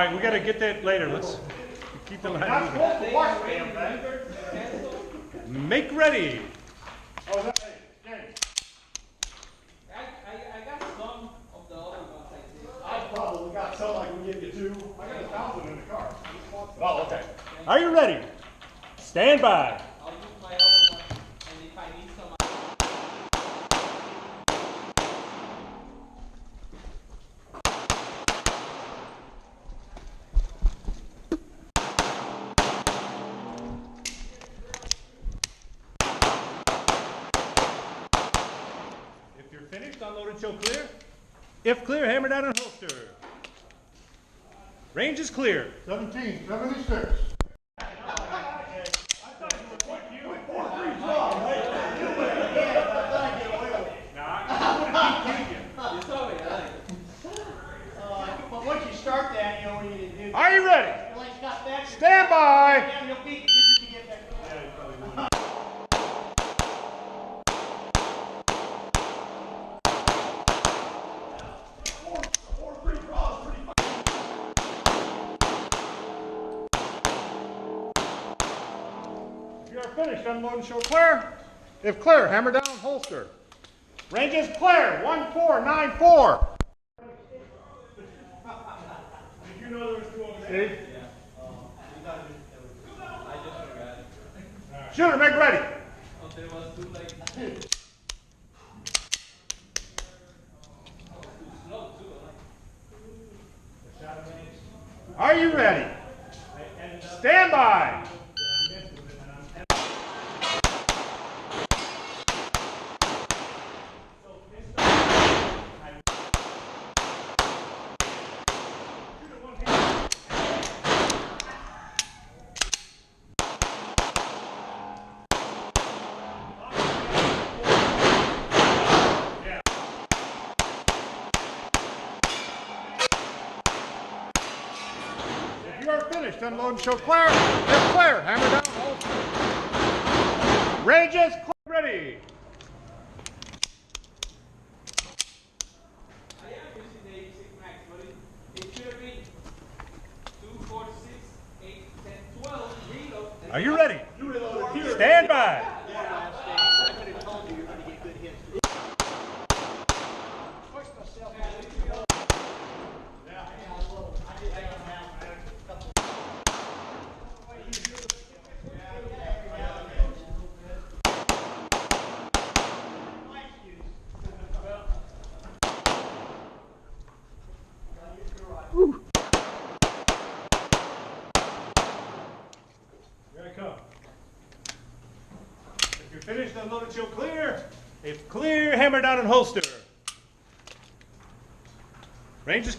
right, we got to get that later. Let's keep the line moving. Make ready. Oh, is that James? I got some of the other ones I did. I probably got some I can give you two. I got 1,000 in the car. Oh, okay. Are you ready? Stand by. I'll use my other one, and if I need some. If you're finished, unload and show clear. If clear, hammer down and holster. Range is clear. 1776. But once you start that, you know what you need to do. Are you ready? Like stop back. Stand by. Yeah, you'll beat just to get back. If you are finished, unload and show clear. If clear, hammer down, holster. Range is clear. 1494. Did you know there was two over there? See? I just forgot it. Shooter, make ready. Oh, there was two like. Slow too, Are you ready? Stand by. If you are finished, unload and show clear. If clear, hammer down, holster. Range is clear. Ready. I am using the 86 max, but it should have been 2, 4, 6, 8, 10, 12, reload. Are you ready? Stand by. Here I come. If you're finished, unload and show clear. If clear, hammer down and holster. Range is